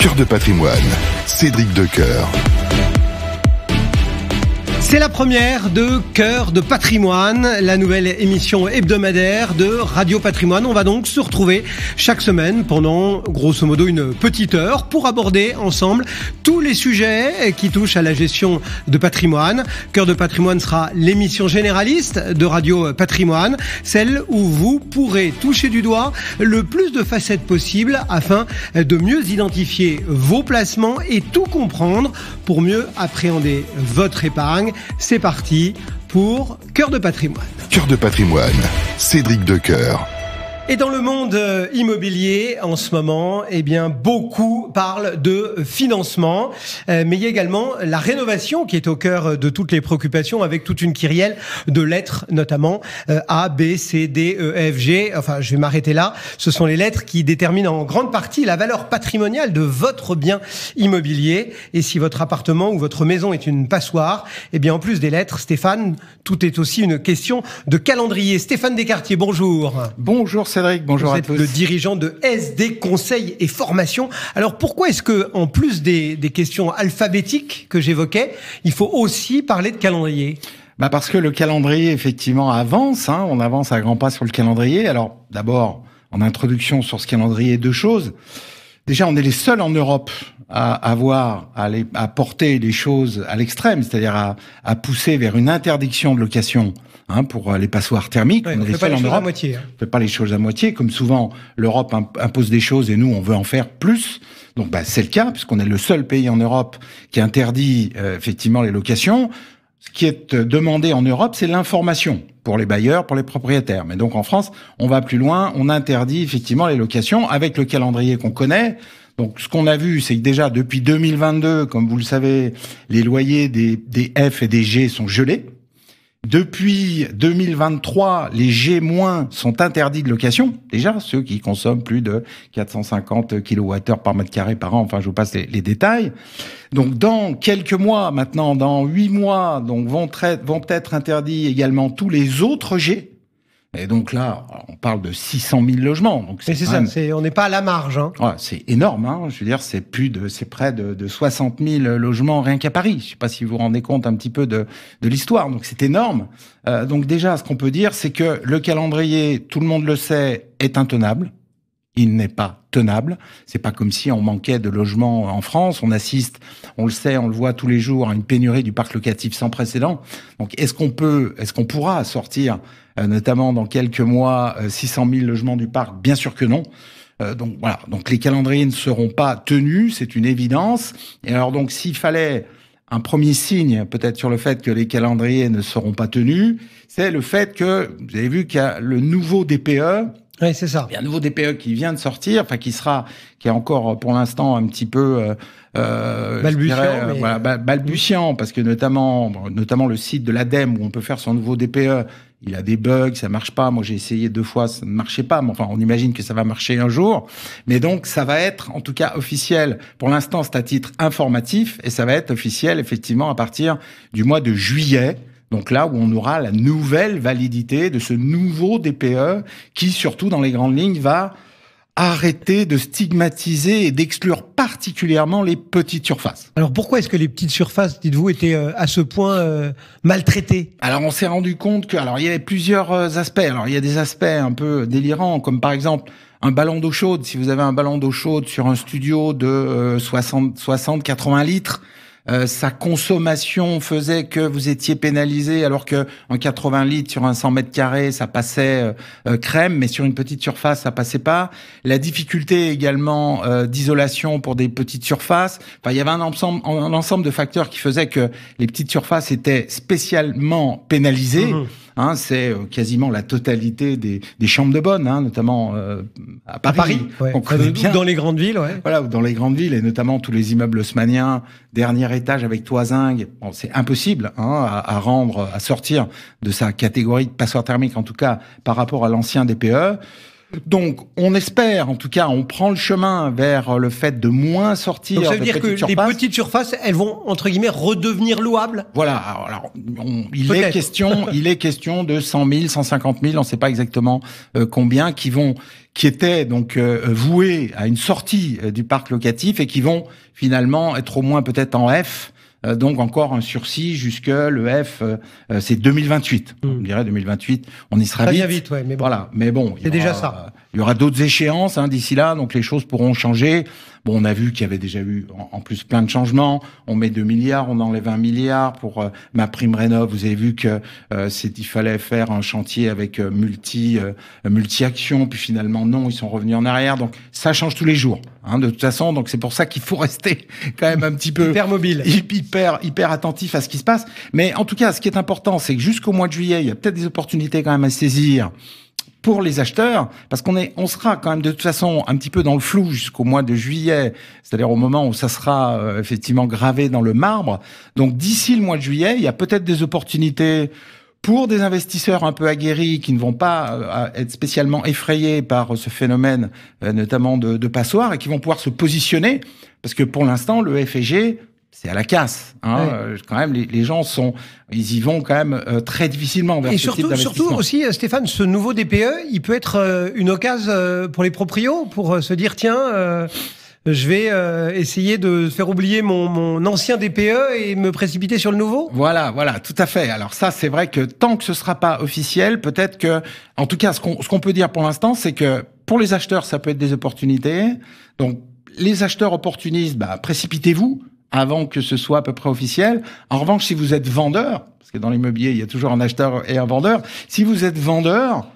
Cœur de patrimoine, Cédric Decoeur. C'est la première de Cœur de patrimoine, la nouvelle émission hebdomadaire de Radio Patrimoine. On va donc se retrouver chaque semaine pendant grosso modo une petite heure pour aborder ensemble tous les sujets qui touchent à la gestion de patrimoine. Cœur de patrimoine sera l'émission généraliste de Radio Patrimoine, celle où vous pourrez toucher du doigt le plus de facettes possible afin de mieux identifier vos placements et tout comprendre pour mieux appréhender votre épargne. C'est parti pour Cœur de patrimoine. Cœur de patrimoine, Cédric Decoeur. Et dans le monde immobilier, en ce moment, beaucoup parlent de financement, mais il y a également la rénovation qui est au cœur de toutes les préoccupations avec toute une kyrielle de lettres, notamment A, B, C, D, E, F, G. Enfin, je vais m'arrêter là. Ce sont les lettres qui déterminent en grande partie la valeur patrimoniale de votre bien immobilier. Et si votre appartement ou votre maison est une passoire, en plus des lettres, Stéphane, tout est aussi une question de calendrier. Stéphane Descartiers, bonjour. Bonjour Cédric, bonjour à tous. Vous êtes le dirigeant de SD Conseil et Formation. Alors pourquoi est-ce que, en plus des questions alphabétiques que j'évoquais, il faut aussi parler de calendrier ? Parce que le calendrier, effectivement, avance. On avance à grands pas sur le calendrier. Alors, d'abord, en introduction sur ce calendrier, deux choses. Déjà, on est les seuls en Europe à porter les choses à l'extrême, c'est-à-dire à pousser vers une interdiction de location pour les passoires thermiques. On ne fait pas les choses à moitié. On ne fait pas les choses à moitié. Comme souvent, l'Europe impose des choses et nous, on veut en faire plus. Donc, c'est le cas, puisqu'on est le seul pays en Europe qui interdit effectivement les locations. Ce qui est demandé en Europe, c'est l'information pour les bailleurs, pour les propriétaires. Mais donc, en France, on va plus loin. On interdit effectivement les locations avec le calendrier qu'on connaît. Donc, ce qu'on a vu, c'est que déjà, depuis 2022, comme vous le savez, les loyers des F et des G sont gelés. Depuis 2023, les G- sont interdits de location. Déjà, ceux qui consomment plus de 450 kWh par mètre carré par an. Enfin, je vous passe les détails. Donc, dans quelques mois, maintenant, dans 8 mois, donc, vont être interdits également tous les autres G. Et donc là, on parle de 600 000 logements. Donc c'est ça, on n'est pas à la marge. Ouais, c'est énorme. Je veux dire, c'est près de 60 000 logements rien qu'à Paris. Je sais pas si vous vous rendez compte un petit peu de l'histoire. Donc c'est énorme. Donc déjà, ce qu'on peut dire, c'est que le calendrier, tout le monde le sait, est intenable. Il n'est pas tenable. C'est pas comme si on manquait de logements en France. On assiste, on le sait, on le voit tous les jours, à une pénurie du parc locatif sans précédent. Donc, est-ce qu'on pourra sortir, notamment dans quelques mois, 600 000 logements du parc? Bien sûr que non. Donc voilà. Donc les calendriers ne seront pas tenus, c'est une évidence. Et alors donc, s'il fallait un premier signe, peut-être sur le fait que les calendriers ne seront pas tenus, c'est le fait que, vous avez vu qu'il y a le nouveau DPE. Oui, c'est ça. Il y a un nouveau DPE qui vient de sortir, qui est encore pour l'instant un petit peu balbutiant, parce que notamment le site de l'ADEME où on peut faire son nouveau DPE, il a des bugs, ça marche pas. Moi, j'ai essayé 2 fois, ça ne marchait pas. Mais enfin, on imagine que ça va marcher un jour. Mais donc, ça va être, en tout cas, officiel. Pour l'instant, c'est à titre informatif et ça va être officiel, effectivement, à partir du mois de juillet. Donc là où on aura la nouvelle validité de ce nouveau DPE qui, surtout dans les grandes lignes, va arrêter de stigmatiser et d'exclure particulièrement les petites surfaces. Alors pourquoi est-ce que les petites surfaces, dites-vous, étaient à ce point maltraitées ? Alors on s'est rendu compte que, il y avait plusieurs aspects. Alors il y a des aspects un peu délirants, comme par exemple un ballon d'eau chaude. Si vous avez un ballon d'eau chaude sur un studio de 60-80 litres, sa consommation faisait que vous étiez pénalisé, alors que en 80 litres sur un 100 mètres carrés, ça passait crème, mais sur une petite surface, ça passait pas. La difficulté également d'isolation pour des petites surfaces. Enfin, il y avait un ensemble de facteurs qui faisaient que les petites surfaces étaient spécialement pénalisées. C'est quasiment la totalité des chambres de bonne, notamment à Paris. Ouais. On connaît bien. Dans les grandes villes, ouais. Voilà, dans les grandes villes, et notamment tous les immeubles haussmanniens, dernier étage avec toit zinc. Bon, c'est impossible à sortir de sa catégorie de passoire thermique, en tout cas par rapport à l'ancien DPE. Donc, on espère, en tout cas, on prend le chemin vers le fait de moins sortir. Donc ça veut de dire que petites les surfaces. petites surfaces, elles vont, entre guillemets, redevenir louables? Voilà. Alors, il est question de 100 000, 150 000, on ne sait pas exactement combien, qui étaient donc voués à une sortie du parc locatif et qui vont finalement être au moins peut-être en F. Donc encore un sursis jusque le F, c'est 2028. On dirait 2028, on y sera Ça vite. vient vite, ouais, mais bon. Voilà, mais bon, C'est déjà ça. Il y aura d'autres échéances d'ici là, donc les choses pourront changer. Bon, on a vu qu'il y avait déjà eu en plus plein de changements. On met 2 milliards, on enlève 1 milliard pour ma prime rénov. Vous avez vu que il fallait faire un chantier avec multi-actions, puis finalement non, ils sont revenus en arrière. Donc ça change tous les jours, de toute façon. Donc c'est pour ça qu'il faut rester quand même un petit peu hyper mobile, hyper attentif à ce qui se passe. Mais en tout cas, ce qui est important, c'est que jusqu'au mois de juillet, il y a peut-être des opportunités quand même à saisir pour les acheteurs, parce on sera quand même de toute façon un petit peu dans le flou jusqu'au mois de juillet, c'est-à-dire au moment où ça sera effectivement gravé dans le marbre. Donc d'ici le mois de juillet, il y a peut-être des opportunités pour des investisseurs un peu aguerris qui ne vont pas être spécialement effrayés par ce phénomène, notamment de passoire, et qui vont pouvoir se positionner, parce que pour l'instant, le F&G, c'est à la casse. Ouais. Quand même, les gens ils y vont quand même très difficilement vers ce type d'investissement. Et surtout aussi, Stéphane, ce nouveau DPE, il peut être une occasion pour les proprios, pour se dire, tiens, je vais essayer de faire oublier mon ancien DPE et me précipiter sur le nouveau. Voilà, tout à fait. Alors ça, c'est vrai que tant que ce sera pas officiel, peut-être que, en tout cas, ce qu'on peut dire pour l'instant, c'est que pour les acheteurs, ça peut être des opportunités. Donc, les acheteurs opportunistes, précipitez-vous avant que ce soit à peu près officiel. En revanche, si vous êtes vendeur, parce que dans l'immobilier, il y a toujours un acheteur et un vendeur, si vous êtes vendeur,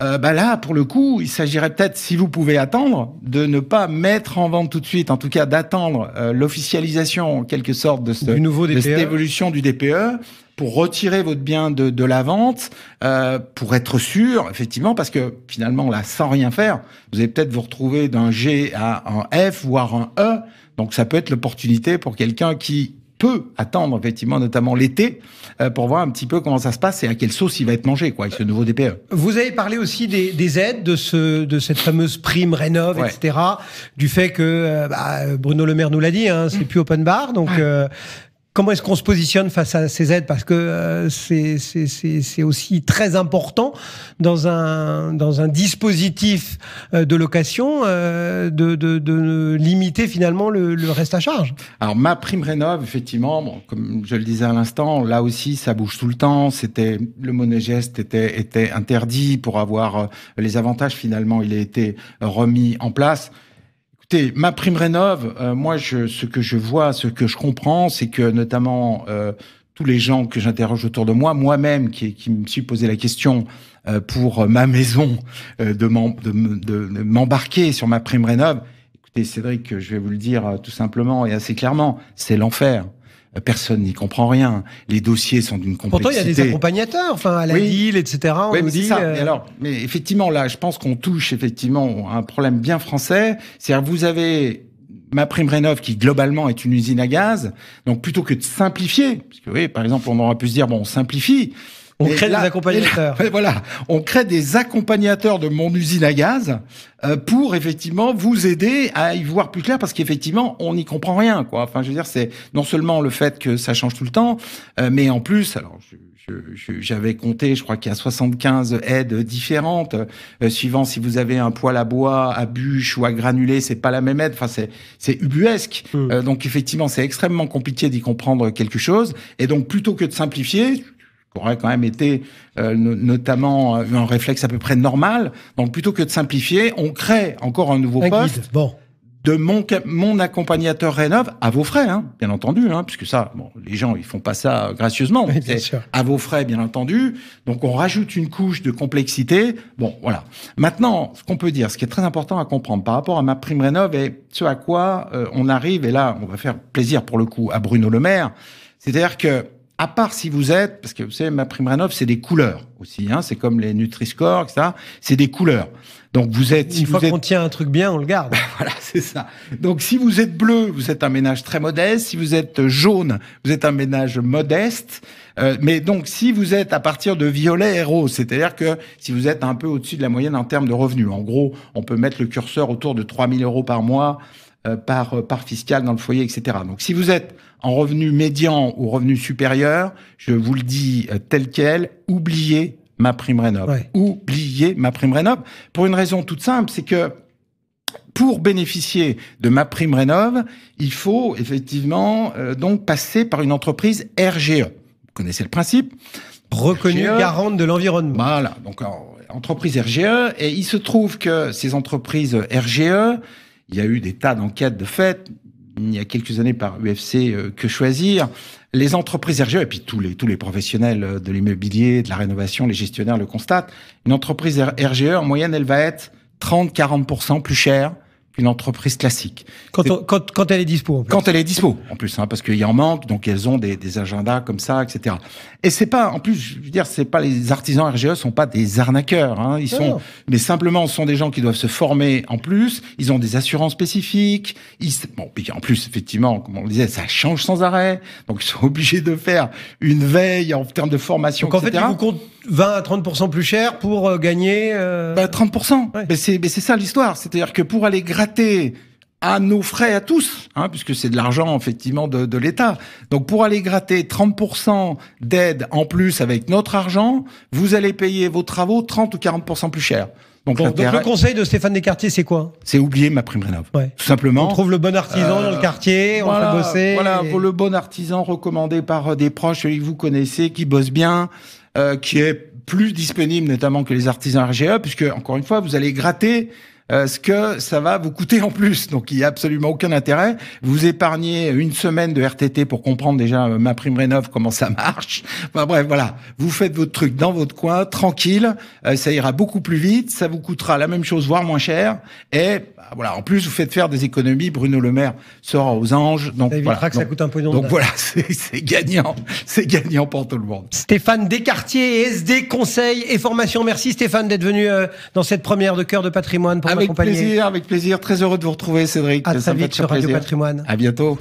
là, pour le coup, il s'agirait peut-être, si vous pouvez attendre, de ne pas mettre en vente tout de suite, en tout cas d'attendre l'officialisation, en quelque sorte, de cette évolution du DPE, pour retirer votre bien de la vente, pour être sûr, effectivement, parce que finalement, là, sans rien faire, vous allez peut-être vous retrouver d'un G à un F, voire un E. Donc ça peut être l'opportunité pour quelqu'un qui peut attendre, effectivement, notamment l'été, pour voir un petit peu comment ça se passe et à quelle sauce il va être mangé, avec ce nouveau DPE. Vous avez parlé aussi des aides, de cette fameuse prime rénov, ouais, etc., du fait que Bruno Le Maire nous l'a dit, c'est plus open bar, donc... Ouais. Comment est-ce qu'on se positionne face à ces aides? Parce que c'est aussi très important dans un dispositif de location de limiter finalement le reste à charge. Alors ma prime rénov, effectivement, comme je le disais à l'instant, là aussi ça bouge tout le temps. Le monogeste était interdit pour avoir les avantages. Finalement, il a été remis en place. Ma prime rénov, moi, ce que je vois, ce que je comprends, c'est que notamment tous les gens que j'interroge autour de moi, moi-même qui me suis posé la question pour ma maison, de m'embarquer sur ma prime rénov. Écoutez, Cédric, je vais vous le dire tout simplement et assez clairement, c'est l'enfer. Personne n'y comprend rien. Les dossiers sont d'une complexité. Pourtant, il y a des accompagnateurs, à la deal, etc. On nous dit. Mais effectivement, là, je pense qu'on touche effectivement à un problème bien français. C'est-à-dire, vous avez ma prime rénov qui globalement est une usine à gaz. Donc, plutôt que de simplifier, parce que oui, par exemple, on aurait pu se dire on simplifie. On crée des accompagnateurs. Voilà, on crée des accompagnateurs de mon usine à gaz pour effectivement vous aider à y voir plus clair, parce qu'effectivement on n'y comprend rien, quoi. Enfin, je veux dire, c'est non seulement le fait que ça change tout le temps, mais en plus, alors j'avais compté, je crois qu'il y a 75 aides différentes, suivant si vous avez un poêle à bois, à bûche ou à granulé, c'est pas la même aide. Enfin, c'est ubuesque. Donc effectivement, c'est extrêmement compliqué d'y comprendre quelque chose. Et donc plutôt que de simplifier, aurait quand même été notamment un réflexe à peu près normal. Donc plutôt que de simplifier, on crée encore un nouveau poste de mon accompagnateur rénov à vos frais, bien entendu, puisque ça, les gens ils font pas ça gracieusement, oui, bien sûr. À vos frais, bien entendu. Donc on rajoute une couche de complexité. Bon, voilà. Maintenant, ce qu'on peut dire, ce qui est très important à comprendre par rapport à ma prime rénov et ce à quoi on arrive, et là on va faire plaisir pour le coup à Bruno Le Maire, c'est-à-dire que à part si vous êtes, parce que vous savez, MaPrimeRénov', c'est des couleurs aussi, hein, c'est comme les Nutri-Score, etc. C'est des couleurs. Donc vous êtes... Une fois qu'on tient un truc bien, on le garde. Voilà, c'est ça. Donc si vous êtes bleu, vous êtes un ménage très modeste. Si vous êtes jaune, vous êtes un ménage modeste. Mais donc si vous êtes à partir de violet et rose, c'est-à-dire que si vous êtes un peu au-dessus de la moyenne en termes de revenus, en gros, on peut mettre le curseur autour de 3 000 € par mois, par fiscal dans le foyer, etc. Donc si vous êtes en revenu médian ou revenu supérieur, je vous le dis tel quel, oubliez MaPrimeRénov'. Ouais. Oubliez MaPrimeRénov'. Pour une raison toute simple, c'est que pour bénéficier de MaPrimeRénov', il faut effectivement donc passer par une entreprise RGE. Vous connaissez le principe. Reconnue RGE, garante de l'environnement. Voilà, donc entreprise RGE. Et il se trouve que ces entreprises RGE, il y a eu des tas d'enquêtes de fait, il y a quelques années par UFC Que Choisir, les entreprises RGE, et puis tous les professionnels de l'immobilier, de la rénovation, les gestionnaires le constatent, une entreprise RGE, en moyenne, elle va être 30-40% plus chère qu'une entreprise classique. Quand elle est dispo, en plus. Quand elle est dispo, en plus, hein, parce qu'il y en manque, donc elles ont des agendas comme ça, etc. Et c'est pas, en plus, je veux dire, c'est pas les artisans RGE sont pas des arnaqueurs, hein, mais simplement, ce sont des gens qui doivent se former en plus, ils ont des assurances spécifiques, puis en plus, effectivement, comme on le disait, ça change sans arrêt, donc ils sont obligés de faire une veille en termes de formation, donc, etc. En fait, ils vous comptent 20 à 30% plus cher pour gagner... 30%. Ouais. Mais c'est ça l'histoire. C'est-à-dire que pour aller gratter à nos frais à tous, hein, puisque c'est de l'argent effectivement de l'État. Donc pour aller gratter 30% d'aide en plus avec notre argent, vous allez payer vos travaux 30 ou 40% plus cher. Donc le conseil de Stéphane Descartiers, c'est quoi? C'est oublier MaPrimeRénov'. Ouais. Tout simplement. On trouve le bon artisan dans le quartier, on fait bosser. Voilà, le bon artisan recommandé par des proches, celui que vous connaissez, qui bosse bien, qui est plus disponible notamment que les artisans RGE, puisque, encore une fois, vous allez gratter ce que ça va vous coûter en plus. Donc, il n'y a absolument aucun intérêt. Vous épargnez une semaine de RTT pour comprendre déjà MaPrimeRénov', comment ça marche. Enfin bref, voilà. Vous faites votre truc dans votre coin, tranquille. Ça ira beaucoup plus vite. Ça vous coûtera la même chose, voire moins cher. Et voilà. En plus, vous faites faire des économies. Bruno Le Maire sera aux anges. Donc, ça évitera voilà. que ça coûte un peu. Donc voilà, c'est gagnant. C'est gagnant pour tout le monde. Stéphane Descartiers, SD Conseil et Formation. Merci Stéphane d'être venu dans cette première de Cœur de Patrimoine pour m'accompagner. Avec plaisir. Très heureux de vous retrouver, Cédric. À très vite sur Radio Patrimoine. À bientôt.